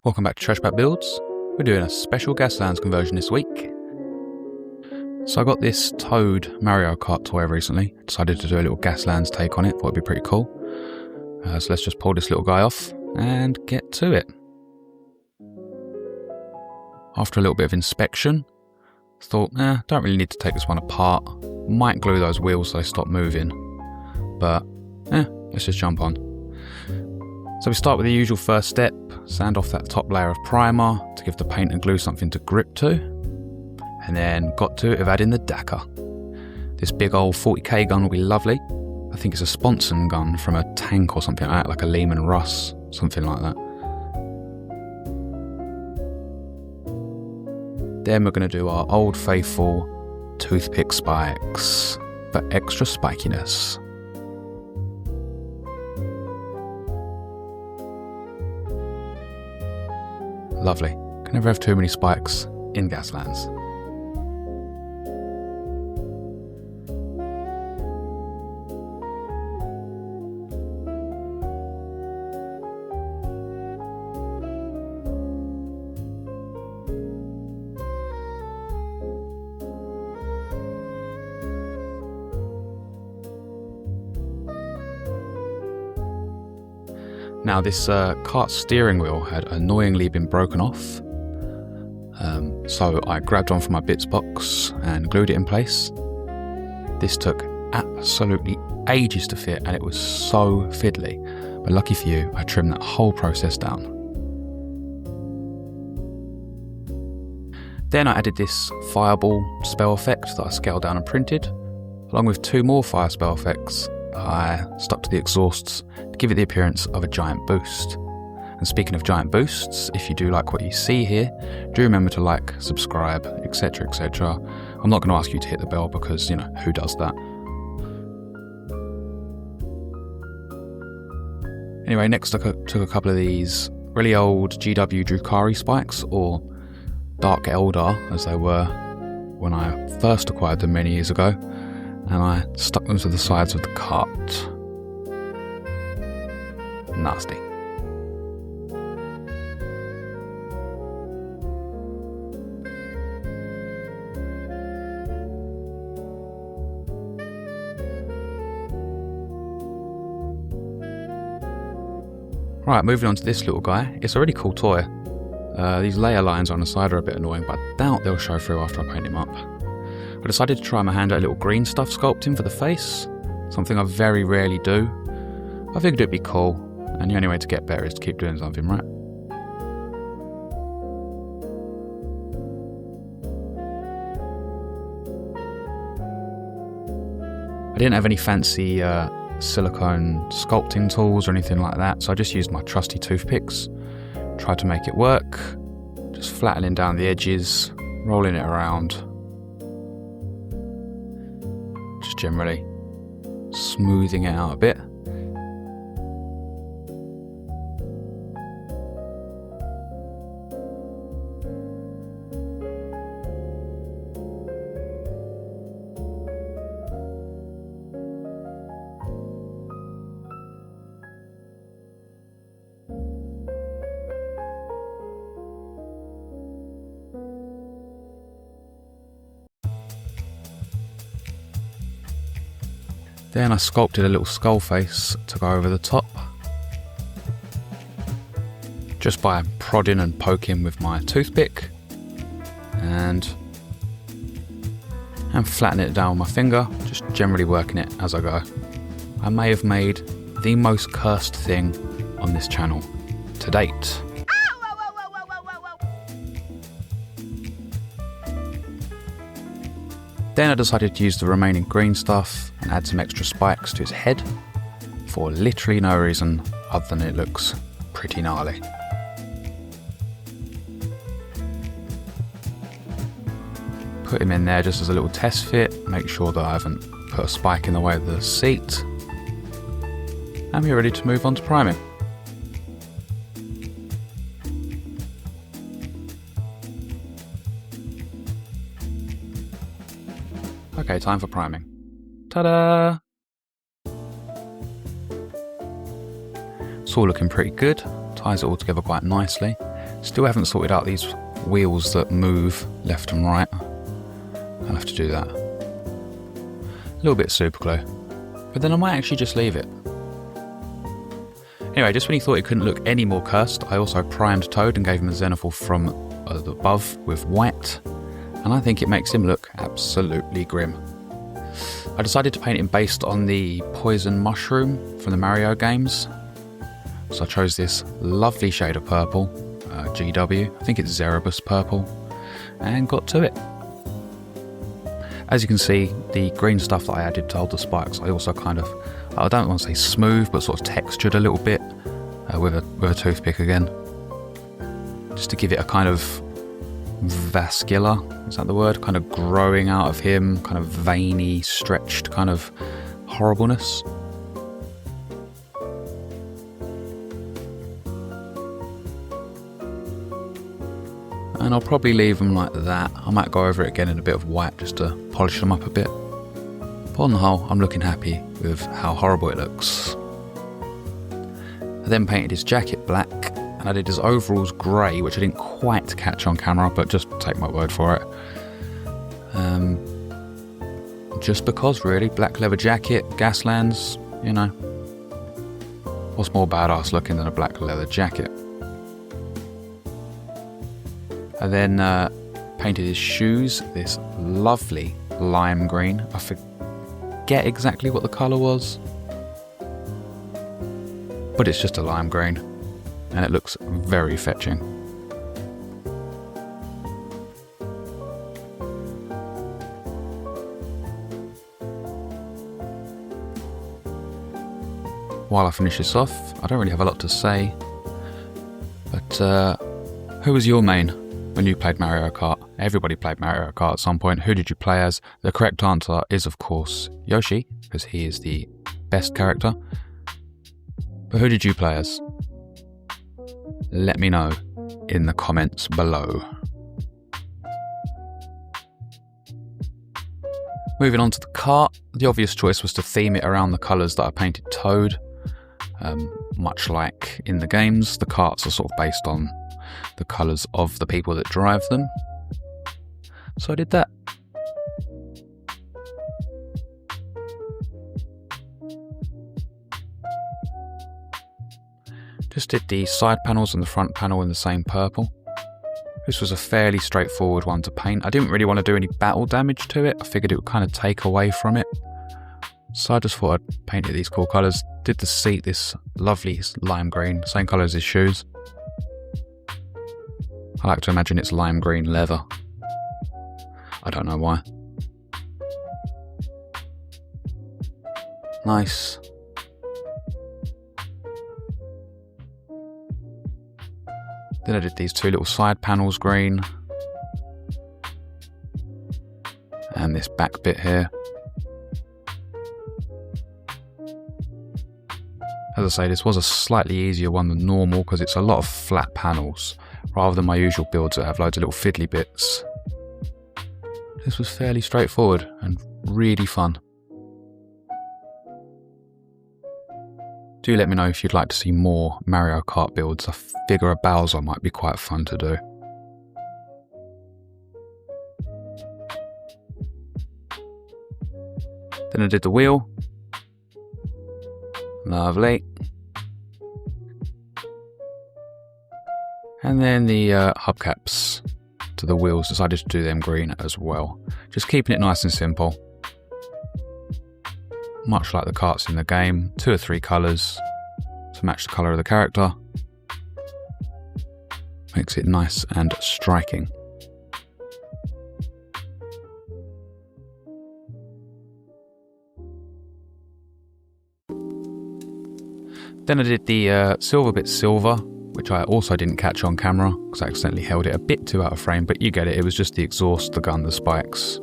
Welcome back to Trash Pack Builds. We're doing a special Gaslands conversion this week. So I got this Toad Mario Kart toy recently. Decided to do a little Gaslands take on it. Thought it'd be pretty cool. So let's just pull this little guy off and get to it. After a little bit of inspection, thought, don't really need to take this one apart. Might glue those wheels so they stop moving. But, let's just jump on. So we start with the usual first step, sand off that top layer of primer to give the paint and glue something to grip to. And then got to it of adding the Dakar. This big old 40k gun will be lovely. I think it's a sponson gun from a tank or something like that, like a Lehman Russ, something like that. Then we're going to do our old faithful toothpick spikes for extra spikiness. Lovely. Can never have too many spikes in Gaslands. Now this kart steering wheel had annoyingly been broken off, so I grabbed one from my bits box and glued it in place. This took absolutely ages to fit and it was so fiddly, but lucky for you I trimmed that whole process down. Then I added this fireball spell effect that I scaled down and printed, along with two more fire spell effects I stuck to the exhausts to give it the appearance of a giant boost. And speaking of giant boosts, if you do like what you see here, do remember to like, subscribe, etc, etc. I'm not going to ask you to hit the bell because, who does that? Anyway, next I took a couple of these really old GW Drukari spikes, or Dark Eldar as they were when I first acquired them many years ago, and I stuck them to the sides of the cart. Nasty. Right, moving on to this little guy. It's a really cool toy. These layer lines on the side are a bit annoying, but I doubt they'll show through after I paint him up. I decided to try my hand at a little green stuff sculpting for the face, something I very rarely do. I figured it'd be cool, and the only way to get better is to keep doing something, right? I didn't have any fancy silicone sculpting tools or anything like that, so I just used my trusty toothpicks, tried to make it work, just flattening down the edges, rolling it around, just generally smoothing it out a bit. Then I sculpted a little skull face to go over the top, just by prodding and poking with my toothpick and flattening it down with my finger, just generally working it as I go. I may have made the most cursed thing on this channel to date. Then I decided to use the remaining green stuff and add some extra spikes to his head for literally no reason other than it looks pretty gnarly. Put him in there just as a little test fit, make sure that I haven't put a spike in the way of the seat, and we're ready to move on to priming. Okay, time for priming. Ta-da! It's all looking pretty good, ties it all together quite nicely. Still haven't sorted out these wheels that move left and right. I'll have to do that. A little bit super glue. But then I might actually just leave it. Anyway, just when he thought it couldn't look any more cursed, I also primed Toad and gave him a zenithal from above with white. And I think it makes him look absolutely grim. I decided to paint him based on the poison mushroom from the Mario games. So I chose this lovely shade of purple, GW, I think it's Zerebus purple, and got to it. As you can see, the green stuff that I added to hold the spikes, I also kind of, I don't want to say smooth, but sort of textured a little bit with a toothpick again. Just to give it a kind of vascular, is that the word? Kind of growing out of him, kind of veiny, stretched kind of horribleness. And I'll probably leave them like that. I might go over it again in a bit of white just to polish them up a bit. But on the whole, I'm looking happy with how horrible it looks. I then painted his jacket black, and I did his overalls grey, which I didn't quite catch on camera, but just take my word for it. Just because, really. Black leather jacket, Gaslands, you know. What's more badass looking than a black leather jacket? I then painted his shoes this lovely lime green. I forget exactly what the colour was, but it's just a lime green and it looks very fetching. While I finish this off, I don't really have a lot to say, but who was your main when you played Mario Kart? Everybody played Mario Kart at some point. Who did you play as? The correct answer is, of course, Yoshi, because he is the best character. But who did you play as? Let me know in the comments below. Moving on to the kart, the obvious choice was to theme it around the colours that I painted Toad. Much like in the games, the karts are sort of based on the colours of the people that drive them. So I did that. Just did the side panels and the front panel in the same purple. This was a fairly straightforward one to paint. I didn't really want to do any battle damage to it. I figured it would kind of take away from it. So I just thought I'd paint it these cool colours. Did the seat this lovely lime green, same colour as his shoes. I like to imagine it's lime green leather. I don't know why. Nice. Then I did these two little side panels green. And this back bit here. As I say, this was a slightly easier one than normal because it's a lot of flat panels rather than my usual builds that have loads of little fiddly bits. This was fairly straightforward and really fun. Do let me know if you'd like to see more Mario Kart builds. I figure a Bowser might be quite fun to do. Then I did the wheel. Lovely. And then the hubcaps to the wheels, decided to do them green as well. Just keeping it nice and simple. Much like the karts in the game, 2 or 3 colours to match the colour of the character. Makes it nice and striking. Then I did the silver bit silver, which I also didn't catch on camera because I accidentally held it a bit too out of frame, but you get it, it was just the exhaust, the gun, the spikes.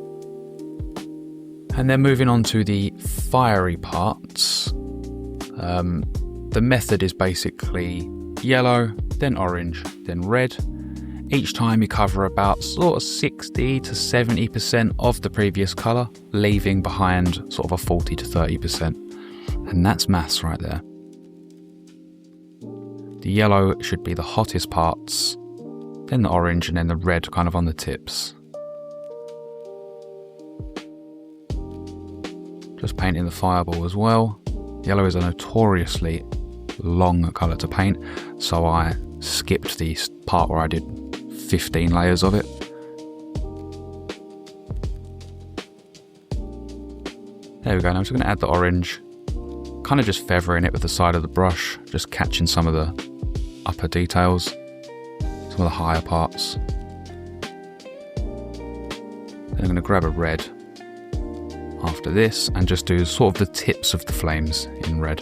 And then moving on to the fiery parts. The method is basically yellow, then orange, then red. Each time you cover about sort of 60 to 70% of the previous colour, leaving behind sort of a 40 to 30%. And that's maths right there. The yellow should be the hottest parts, then the orange, and then the red kind of on the tips. Just painting the fireball as well. Yellow is a notoriously long colour to paint, so I skipped the part where I did 15 layers of it. There we go, now I'm just going to add the orange, kind of just feathering it with the side of the brush, just catching some of the upper details, some of the higher parts. Then I'm going to grab a red after this and just do sort of the tips of the flames in red.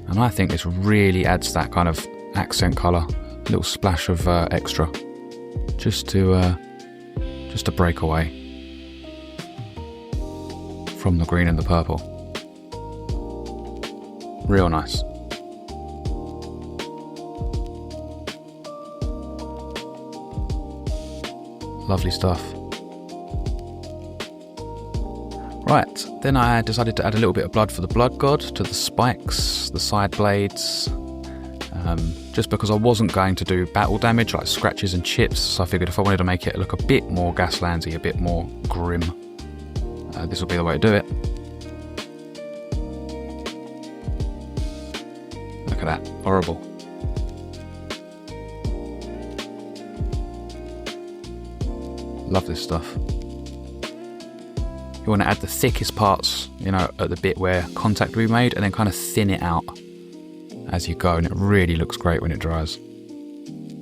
And I think this really adds that kind of accent colour, a little splash of extra, just to break away from the green and the purple. Real nice. Lovely stuff. Right, then I decided to add a little bit of blood for the blood god to the spikes, the side blades, just because I wasn't going to do battle damage like scratches and chips, so I figured if I wanted to make it look a bit more Gaslandsy, a bit more grim, this will be the way to do it. Look at that, horrible. Love this stuff. You want to add the thickest parts, you know, at the bit where contact will be made, and then kind of thin it out as you go, and it really looks great when it dries.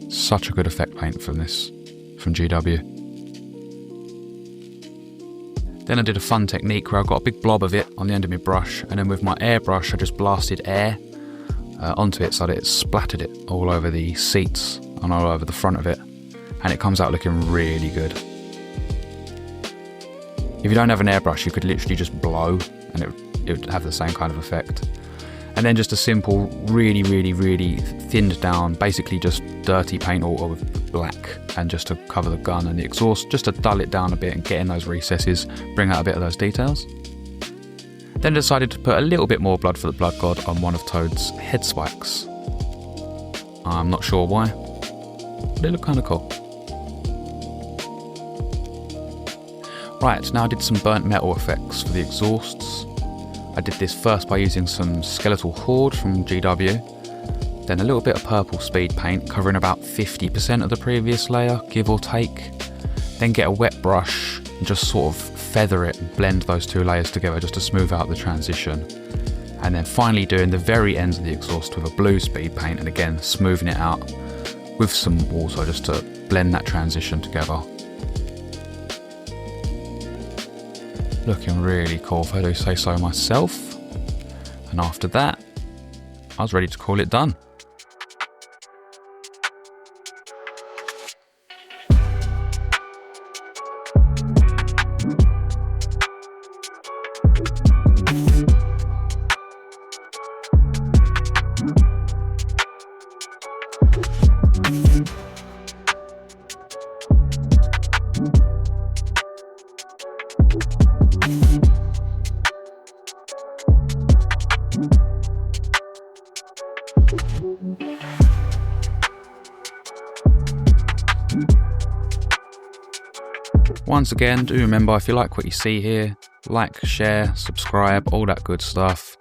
Such a good effect paint from this, from GW. Then I did a fun technique where I got a big blob of it on the end of my brush, and then with my airbrush I just blasted air onto it so that it splattered it all over the seats and all over the front of it, and it comes out looking really good. If you don't have an airbrush, you could literally just blow and it would have the same kind of effect. And then just a simple, really, really, really thinned down, basically just dirty paint or with black, and just to cover the gun and the exhaust, just to dull it down a bit and get in those recesses, bring out a bit of those details. Then I decided to put a little bit more blood for the blood god on one of Toad's head spikes. I'm not sure why, but it looked kind of cool. Right, now I did some burnt metal effects for the exhausts. I did this first by using some skeletal horde from GW, then a little bit of purple speed paint covering about 50% of the previous layer, give or take. Then get a wet brush and just sort of feather it and blend those two layers together just to smooth out the transition. And then finally doing the very ends of the exhaust with a blue speed paint, and again smoothing it out with some water just to blend that transition together. Looking really cool if I do say so myself. And after that, I was ready to call it done. Once again, do remember, if you like what you see here, like, share, subscribe, all that good stuff.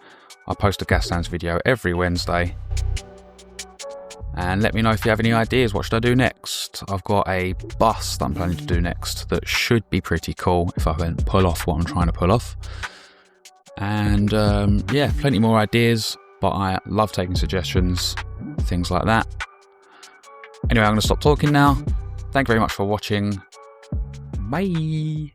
I post a Gaslands video every Wednesday. And let me know if you have any ideas, what should I do next? I've got a bus that I'm planning to do next that should be pretty cool if I can pull off what I'm trying to pull off. And yeah, plenty more ideas, but I love taking suggestions, things like that. Anyway, I'm going to stop talking now. Thank you very much for watching. Bye.